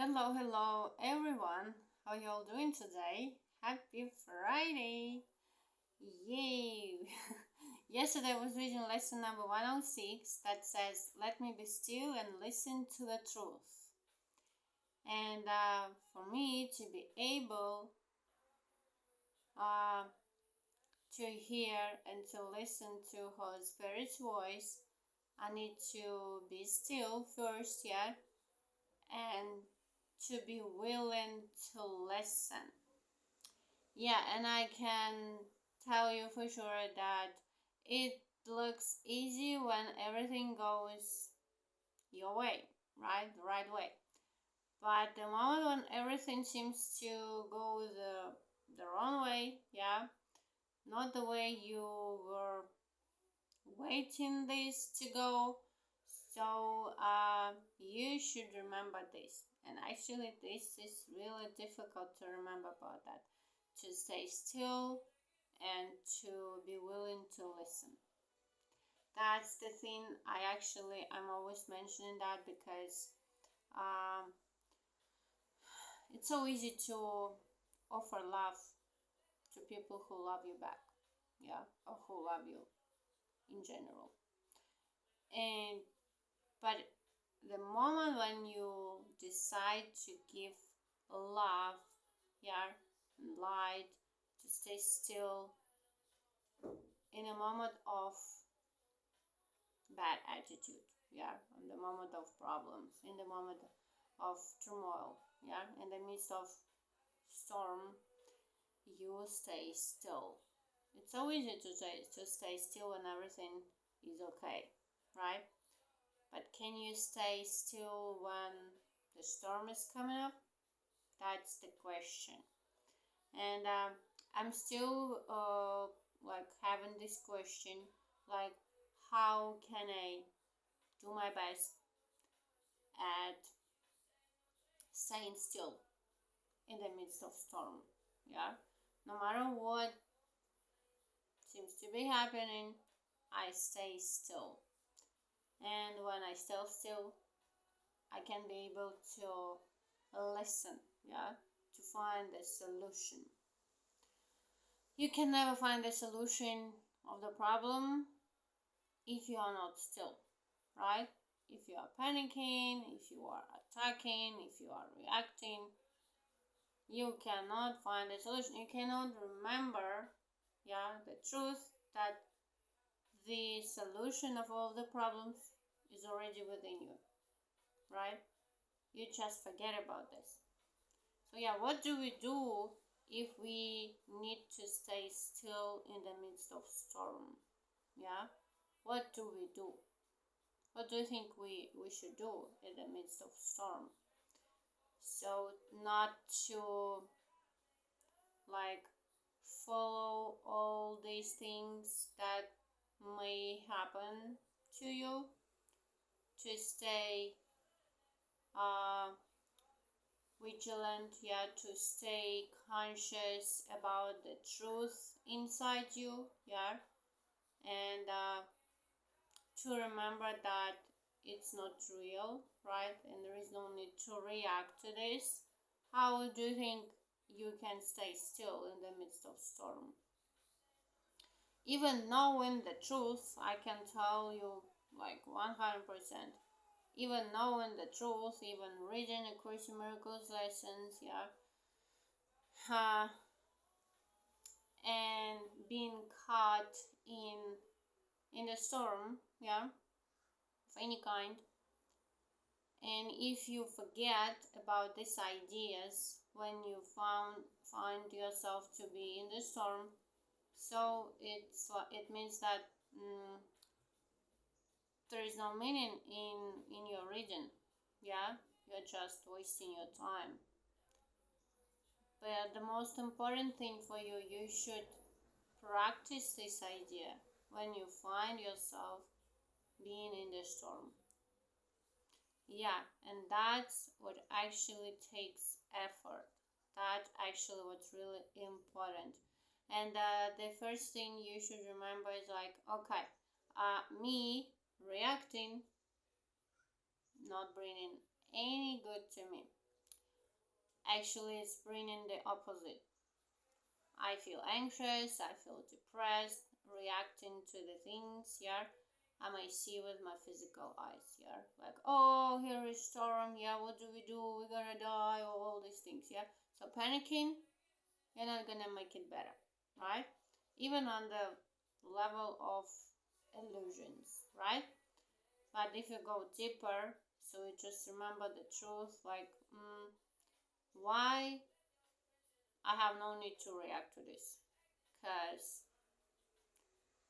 Hello everyone. How y'all doing today? Happy Friday. Yay. Yesterday I was reading lesson number 106 that says, "Let me be still and listen to the truth." And for me to be able uh, to hear and to listen to Holy Spirit's voice, I need to be still first, yeah, and to be willing to listen. Yeah, and I can tell you for sure that it looks easy when everything goes your way, right? The right way. But the moment when everything seems to go the wrong way, yeah, not the way you were waiting this to go, so you should remember this. And actually, this is really difficult to remember about that. To stay still and to be willing to listen. That's the thing. I'm always mentioning that because um, it's so easy to offer love to people who love you back, yeah, or who love you in general. And but the moment when you decide to give love, yeah, and light, to stay still in a moment of bad attitude, yeah, in the moment of problems, in the moment of turmoil, yeah, in the midst of storm, you stay still. It's so easy to stay still when everything is okay, right? But can you stay still when the storm is coming up? That's the question. And I'm still like having this question, like how can I do my best at staying still in the midst of storm, yeah, no matter what seems to be happening, I stay still. And when I stay still, I can be able to listen, yeah, to find a solution. You can never find a solution of the problem if you are not still, right? If you are panicking, if you are attacking, if you are reacting, you cannot find a solution. You cannot remember, yeah, the truth that the solution of all the problems is already within you, right? You just forget about this. So yeah, what do we do if we need to stay still in the midst of storm? Yeah, what do we do? What do you think we should do in the midst of storm? So not to like follow all these things that may happen to you, to stay uh, vigilant, yeah, to stay conscious about the truth inside you, yeah, and to remember that it's not real, right, and there is no need to react to this. How do you think you can stay still in the midst of storm? Even knowing the truth, I can tell you like 100%. Even knowing the truth, even reading the Christian Miracles lessons, yeah, and being caught in the storm, yeah, of any kind. And if you forget about these ideas when you find yourself to be in the storm, so it means that there is no meaning in your reading, yeah, you're just wasting your time. But the most important thing for you, you should practice this idea when you find yourself being in the storm. Yeah, and that's what actually takes effort. That's actually what's really important. And the first thing you should remember is like, okay, me reacting not bringing any good to me. actually it's bringing the opposite. I feel anxious, I feel depressed, reacting to the things, yeah. I might see with my physical eyes, yeah. Like, oh, here is storm, yeah, what do? We're gonna die, or all these things, yeah. So panicking, you're not gonna make it better, right? Even on the level of illusions, right? But if you go deeper, so you just remember the truth, like, why I have no need to react to this, because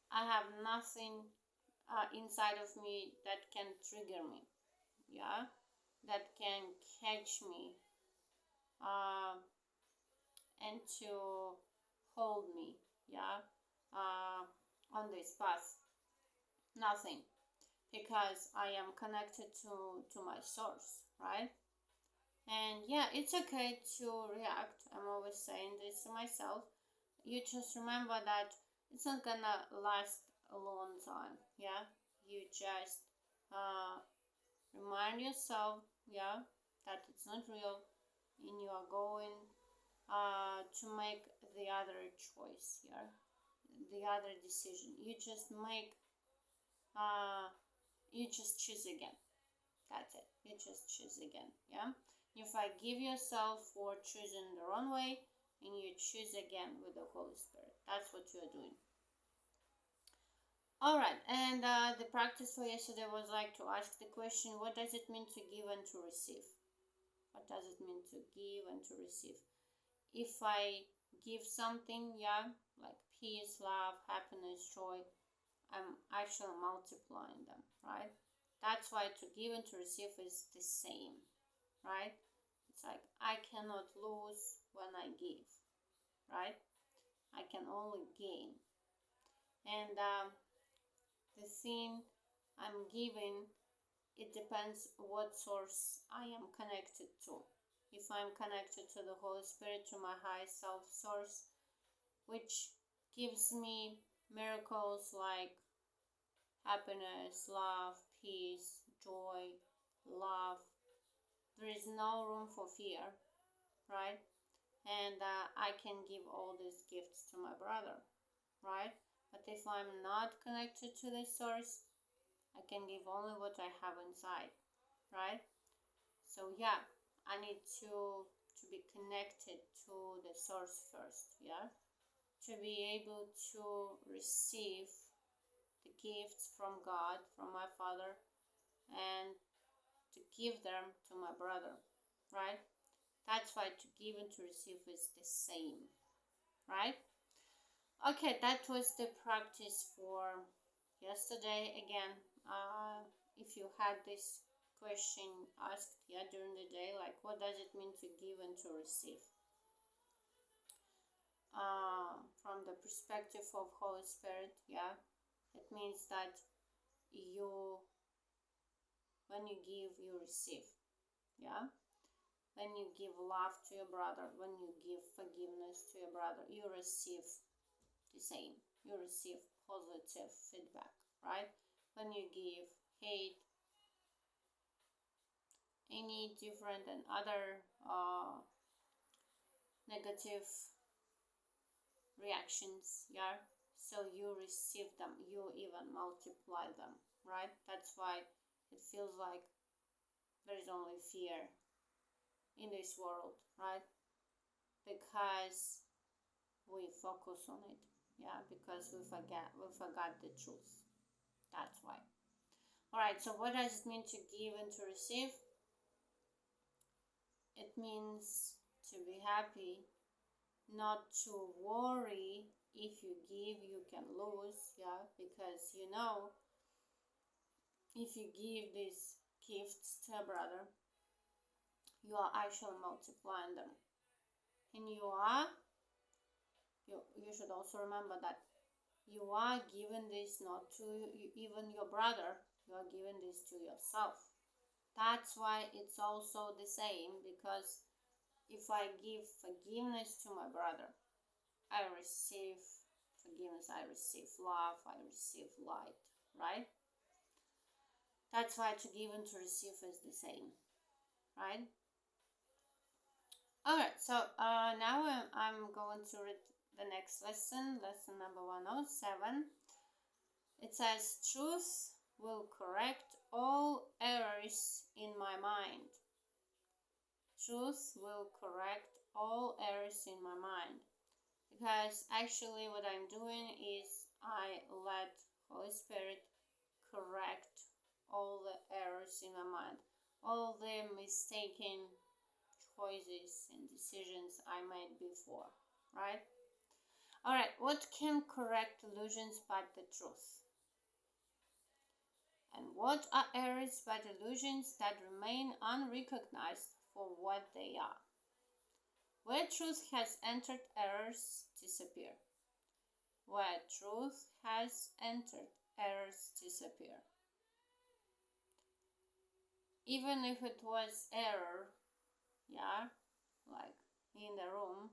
I have nothing inside of me that can trigger me, yeah, that can catch me and to hold me, yeah, on this path. Nothing, because I am connected to my source, right? And yeah, it's okay to react. I'm always saying this to myself. You just remember that it's not gonna last a long time, yeah. You just remind yourself, yeah, that it's not real, and you are going to make the other choice, yeah, the other decision. You just choose again. That's it. You just choose again, yeah. You forgive yourself for choosing the wrong way, and you choose again with the Holy Spirit. That's what you're doing. All right, and the practice for yesterday was like to ask the question, what does it mean to give and to receive? What does it mean to give and to receive? If I give something, yeah, like peace, love, happiness, joy, I'm actually multiplying them, right? That's why to give and to receive is the same, right? It's like I cannot lose when I give, right? I can only gain. And the thing I'm giving, it depends what source I am connected to. If I'm connected to the Holy Spirit, to my high self source, which gives me miracles like happiness, love, peace, joy, love, there is no room for fear, right? And I can give all these gifts to my brother, right? But if I'm not connected to the source, I can give only what I have inside, right? So yeah, I need to be connected to the source first, yeah, to be able to receive the gifts from God, from my Father, and to give them to my brother, right? That's why to give and to receive is the same, right? Okay, that was the practice for yesterday. Again, if you had this question asked, yeah, during the day, like what does it mean to give and to receive? From the perspective of Holy Spirit, yeah, it means that when you give, you receive, yeah. When you give love to your brother, when you give forgiveness to your brother, you receive the same. You receive positive feedback, right? When you give hate, any different than other negative reactions, yeah, so you receive them, you even multiply them, right? That's why it feels like there is only fear in this world, right? Because we focus on it, yeah, because we forgot the truth. That's why. All right, so what does it mean to give and to receive? It means to be happy, not to worry. If you give, you can lose, yeah, because if you give these gifts to a brother, you are actually multiplying them, and you should also remember that you are giving this not to even your brother, you are giving this to yourself. That's why it's also the same, because if I give forgiveness to my brother, I receive forgiveness, I receive love, I receive light, right? That's why to give and to receive is the same, right? Alright, so now I'm going to read the next lesson, lesson number 107. It says, truth will correct all errors in my mind. Truth will correct all errors in my mind. Because actually what I'm doing is I let Holy Spirit correct all the errors in my mind, all the mistaken choices and decisions I made before, right? Alright, what can correct illusions but the truth? And what are errors but illusions that remain unrecognized for what they are? Where truth has entered, errors disappear. Where truth has entered, errors disappear. Even if it was error, yeah, like in the room,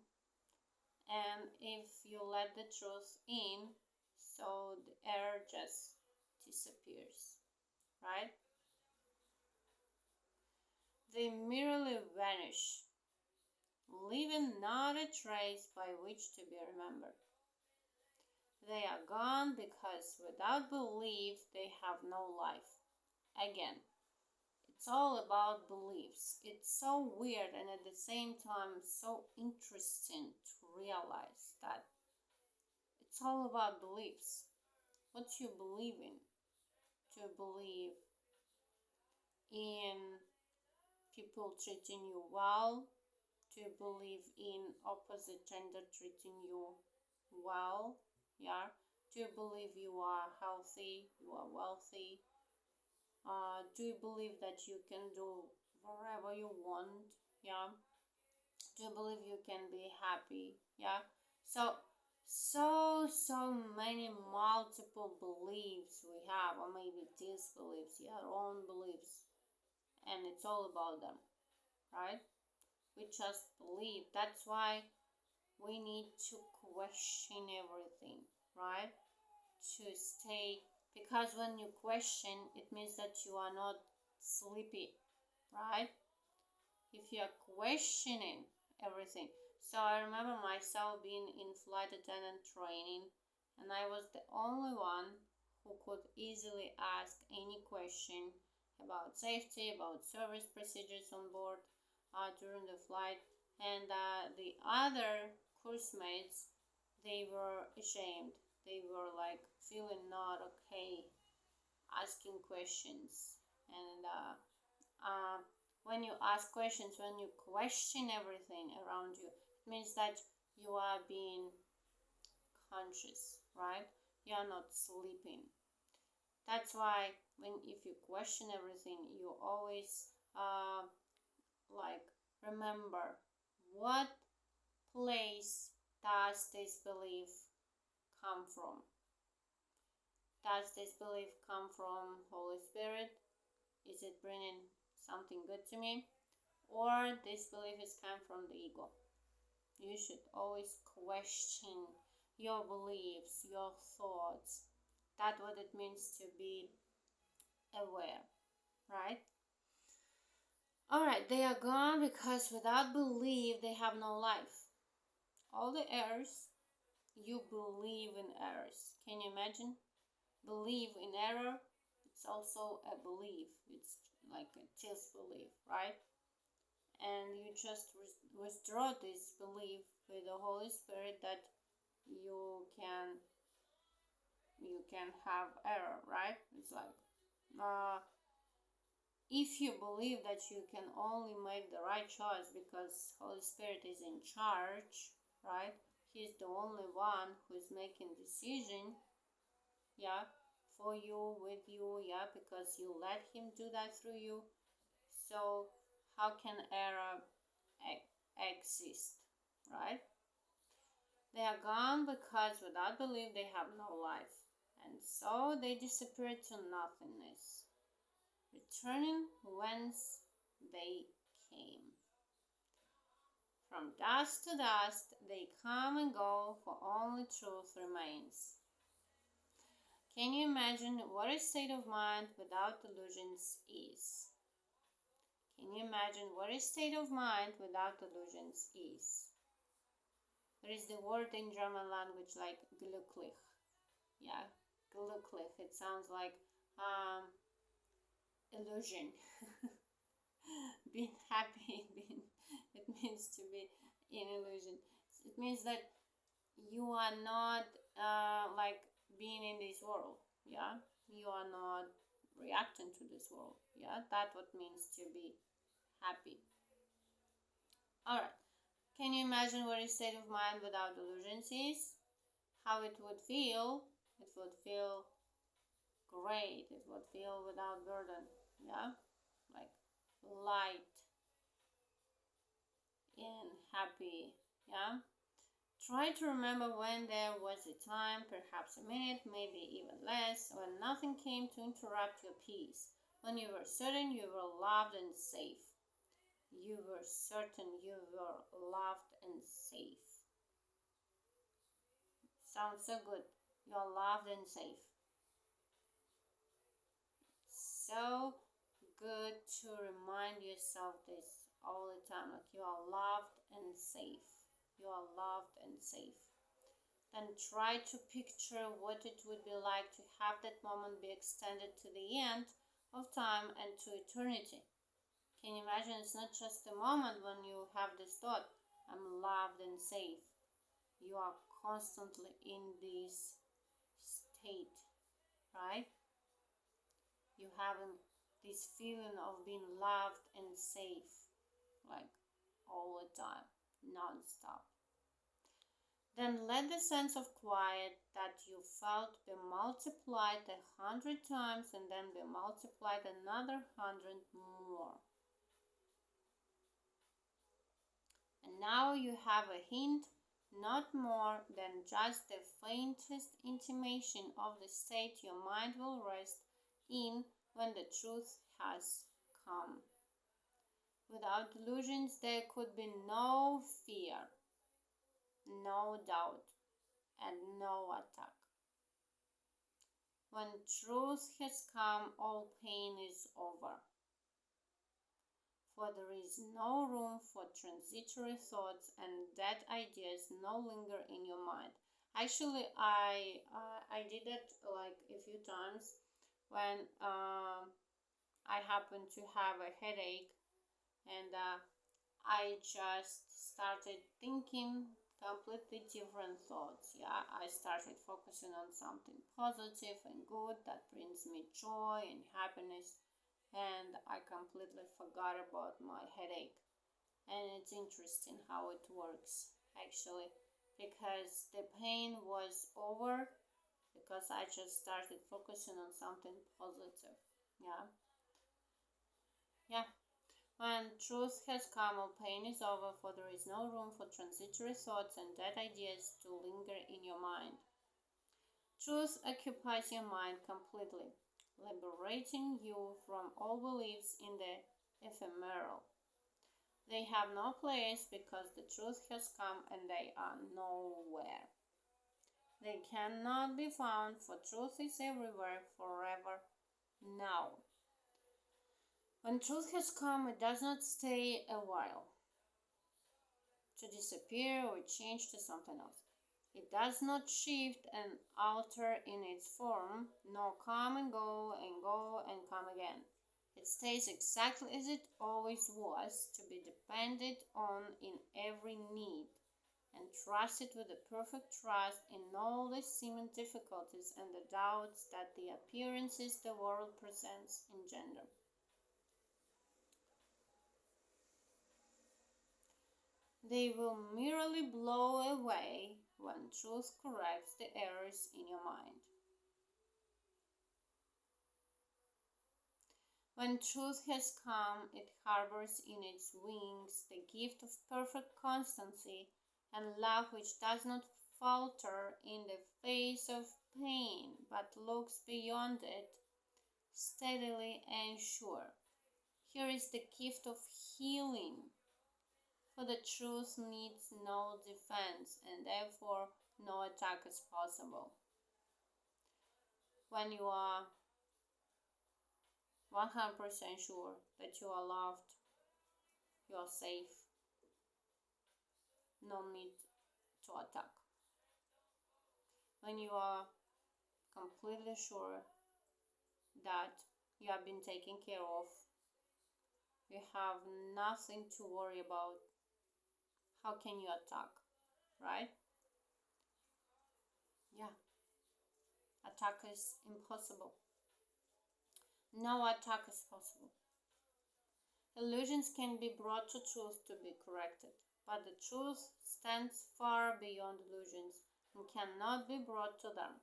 and if you let the truth in, so the error just disappears, right? They merely vanish, leaving not a trace by which to be remembered. They are gone because without belief they have no life. Again, it's all about beliefs. It's so weird and at the same time so interesting to realize that it's all about beliefs. What you believe in. Do you believe in people treating you well? Do you believe in opposite gender treating you well? Yeah. Do you believe you are healthy? You are wealthy? Do you believe that you can do whatever you want? Yeah. Do you believe you can be happy? Yeah. So many multiple beliefs we have, or maybe disbeliefs, your own beliefs, and it's all about them, right? We just believe. That's why we need to question everything, right? To stay, because when you question, it means that you are not sleepy, right? If you are questioning everything. So I remember myself being in flight attendant training, and I was the only one who could easily ask any question about safety, about service procedures on board during the flight. And the other course mates, they were ashamed. They were like feeling not okay asking questions. And when you ask questions, when you question everything around you, it means that you are being conscious, right? You are not sleeping. That's why if you question everything, you always like remember what place does this belief come from? Does this belief come from Holy Spirit? Is it bringing something good to me? Or this belief is come from the ego? You should always question your beliefs, your thoughts. That's what it means to be aware, right? Alright, they are gone because without belief they have no life. All the errors, you believe in errors. Can you imagine? Believe in error, it's also a belief. It's like a disbelief, right? And you just withdraw this belief with the Holy Spirit that you can have error, right? It's like if you believe that you can only make the right choice because Holy Spirit is in charge, right? He's the only one who's making decision, yeah, for you, with you, yeah, because you let him do that through you. So how can error exist, right? They are gone because without belief they have no life, and so they disappear to nothingness, returning whence they came. From dust to dust they come and go, for only truth remains. Can you imagine what a state of mind without delusions is? Can you imagine what a state of mind without delusions is? There is the word in German language like glücklich. Yeah, glücklich. It sounds like illusion. Being happy, it means to be in illusion. It means that you are not like being in this world. Yeah, you are not reacting to this world. Yeah, that's what means to be happy. All right. Can you imagine what a state of mind without delusions is? How it would feel? It would feel great. It would feel without burden. Yeah, like light and happy. Yeah. Try to remember when there was a time, perhaps a minute, maybe even less, when nothing came to interrupt your peace, when you were certain you were loved and safe. You were certain you were loved and safe. Sounds so good. You're loved and safe. So good to remind yourself this all the time, like you are loved and safe. You are loved and safe. Then try to picture what it would be like to have that moment be extended to the end of time and to eternity. Can you imagine? It's not just a moment when you have this thought, I'm loved and safe. You are constantly in this state, right? You having this feeling of being loved and safe, like all the time, non-stop. Then let the sense of quiet that you felt be multiplied 100 times and then be multiplied another 100 more. And now you have a hint, not more than just the faintest intimation of the state your mind will rest in when the truth has come. Without delusions, there could be no fear, no doubt, and no attack. When truth has come, all pain is over. For there is no room for transitory thoughts, and dead ideas no longer in your mind. Actually, I did it like a few times when I happened to have a headache, and I just started thinking completely different thoughts. Yeah, I started focusing on something positive and good that brings me joy and happiness, and I completely forgot about my headache. And it's interesting how it works actually, because the pain was over because I just started focusing on something positive. Yeah, yeah. When truth has come, all pain is over, for there is no room for transitory thoughts and dead ideas to linger in your mind. Truth occupies your mind completely, liberating you from all beliefs in the ephemeral. They have no place because the truth has come and they are nowhere. They cannot be found, for truth is everywhere, forever, now. When truth has come, it does not stay a while to disappear or change to something else. It does not shift and alter in its form, nor come and go and come again. It stays exactly as it always was, to be depended on in every need, and trusted with a perfect trust in all the seeming difficulties and the doubts that the appearances the world presents engender. They will merely blow away when truth corrects the errors in your mind. When truth has come, it harbors in its wings the gift of perfect constancy and love which does not falter in the face of pain, but looks beyond it steadily and sure. Here is the gift of healing, for the truth needs no defense, and therefore no attack is possible. When you are 100% sure that you are loved are safe, no need to attack. When you are completely sure that you have been taken care of, you have nothing to worry about, how can you attack, right? Yeah, attack is impossible. No attack is possible. Illusions can be brought to truth to be corrected, but the truth stands far beyond illusions and cannot be brought to them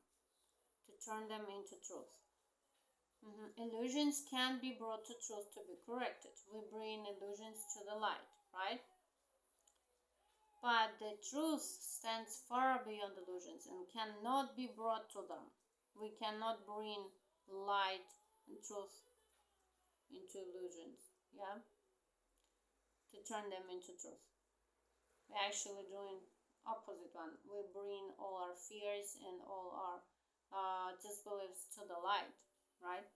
to turn them into truth. Illusions can be brought to truth to be corrected. We bring illusions to the light, right? But the truth stands far beyond illusions and cannot be brought to them. We cannot bring light and truth into illusions, yeah? To turn them into truth. We're actually doing opposite one. We bring all our fears and all our disbeliefs to the light, right?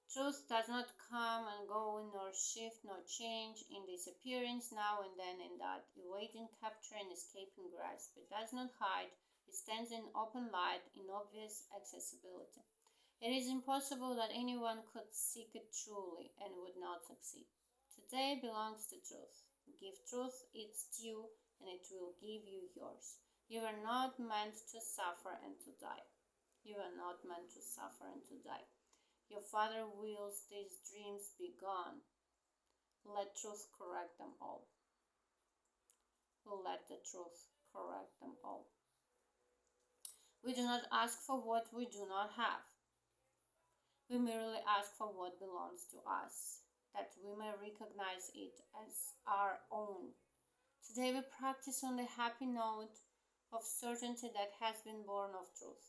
Truth does not come and go, nor shift, nor change in disappearance now and then and that, evading capture and escaping grasp. It does not hide. It stands in open light, in obvious accessibility. It is impossible that anyone could seek it truly and would not succeed. Today belongs to truth. Give truth its due, and it will give you yours. You are not meant to suffer and to die. You are not meant to suffer and to die. Your Father wills these dreams be gone. Let truth correct them all. Let the truth correct them all. We do not ask for what we do not have. We merely ask for what belongs to us, that we may recognize it as our own. Today we practice on the happy note of certainty that has been born of truth.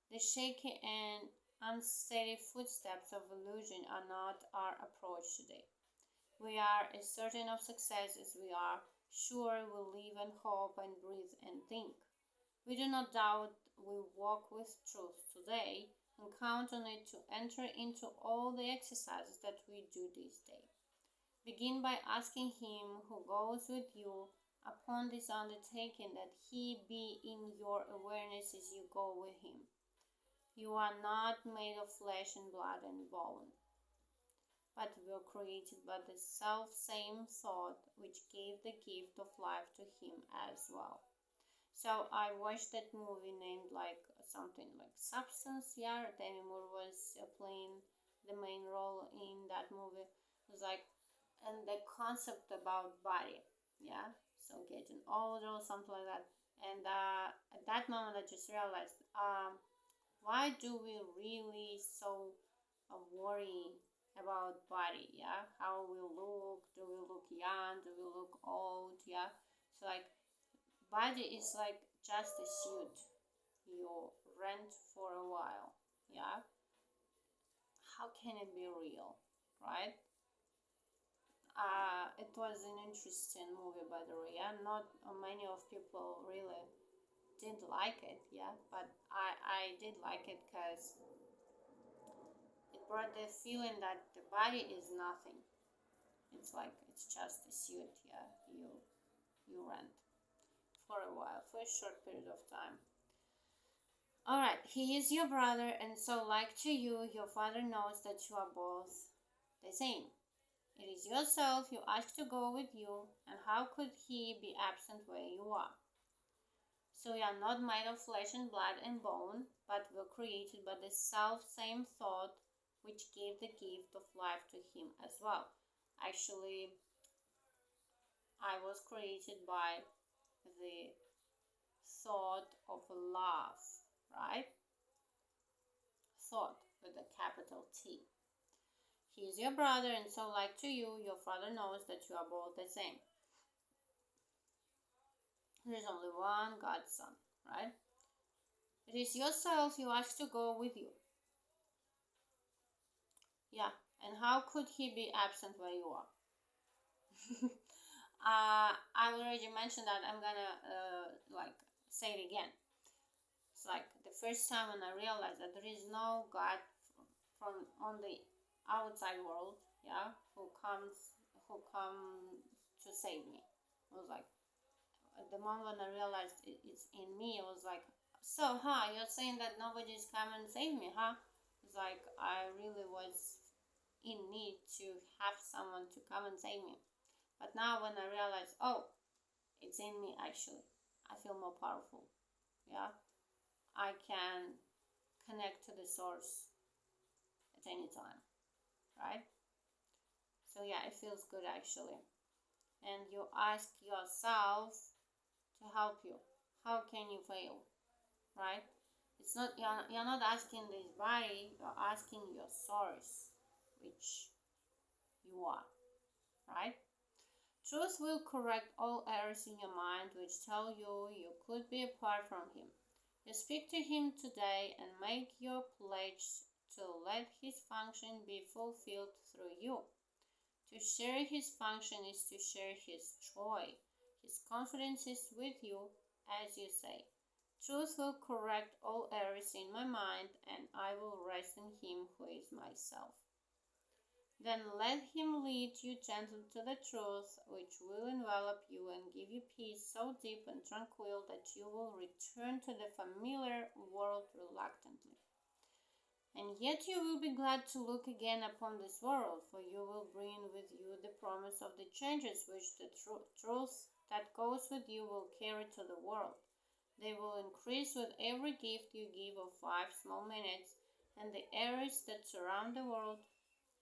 The shaky and unsteady footsteps of illusion are not our approach today. We are as certain of success as we are sure we live and hope and breathe and think. We do not doubt we walk with truth today and count on it to enter into all the exercises that we do this day. Begin by asking Him who goes with you upon this undertaking that He be in your awareness as you go with Him. You are not made of flesh and blood and bone, but were created by the self-same thought which gave the gift of life to Him as well. So I watched that movie named like something like Substance. Yeah, Demi Moore was playing the main role in that movie. It was like, and the concept about body, yeah. So getting older or something like that. And at that moment, I just realized, why do we really so worry about body? Yeah, how we look? Do we look young? Do we look old? Yeah. So like, body is like just a suit you rent for a while, yeah. How can it be real, right? It was an interesting movie, by the way. Yeah, not many of people really did like it, yeah, but I did like it because it brought the feeling that the body is nothing. It's like it's just a suit, yeah, you rent for a while, for a short period of time. Alright, he is your brother, and so like to you, your father knows that you are both the same. It is yourself you ask to go with you, and how could he be absent where you are? So we are not made of flesh and blood and bone, but were created by the self-same thought which gave the gift of life to him as well. Actually, I was created by the thought of love, right? Thought with a capital T. He is your brother, and so like to you, your father knows that you are both the same. There is only one God's Son, right? It is yourself you ask to go with you. Yeah, and how could he be absent where you are? I already mentioned that. I'm gonna like say it again. It's like the first time when I realized that there is no God from on the outside world, yeah, who come to save me. I was like, at the moment when I realized it's in me, I was like, so, you're saying that nobody's come and save me, huh? It's like I really was in need to have someone to come and save me. But now when I realize, oh, it's in me actually, I feel more powerful. Yeah, I can connect to the source at any time, right? So yeah, it feels good actually. And you ask yourself to help you. How can you fail, right? It's not, you're not asking this body, you're asking your source, which you are, right? Truth will correct all errors in your mind which tell you you could be apart from him. You speak to him today and make your pledge to let his function be fulfilled through you. To share his function is to share his joy. His confidence is with you, as you say. Truth will correct all errors in my mind, and I will rest in him who is myself. Then let him lead you gently to the truth, which will envelop you and give you peace so deep and tranquil that you will return to the familiar world reluctantly. And yet you will be glad to look again upon this world, for you will bring with you the promise of the changes which the truth that goes with you will carry to the world. They will increase with every gift you give of 5 small minutes, and the errors that surround the world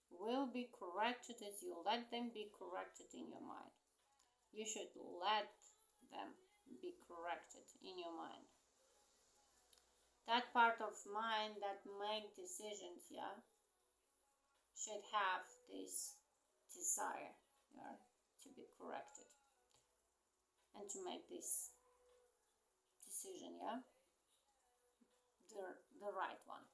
will be corrected as you let them be corrected in your mind. You should let them be corrected in your mind. That part of mind that make decisions, yeah, should have this desire, yeah, to be corrected and to make this decision, yeah, the right one.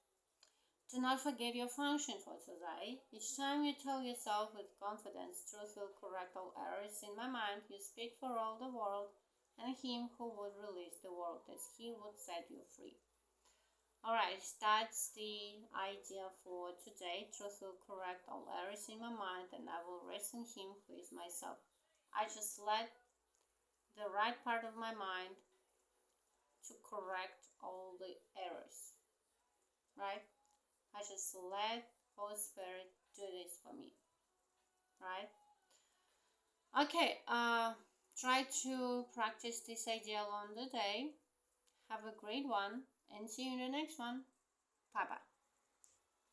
Do not forget your function for today. Each time you tell yourself with confidence, truth will correct all errors in my mind, you speak for all the world and him who would release the world as he would set you free. Alright, that's the idea for today. Truth will correct all errors in my mind and I will rest in him who is myself. I just let the right part of my mind to correct all the errors, right? I just let Holy Spirit do this for me, right? Okay, try to practice this idea along the day. Have a great one and see you in the next one. Bye bye.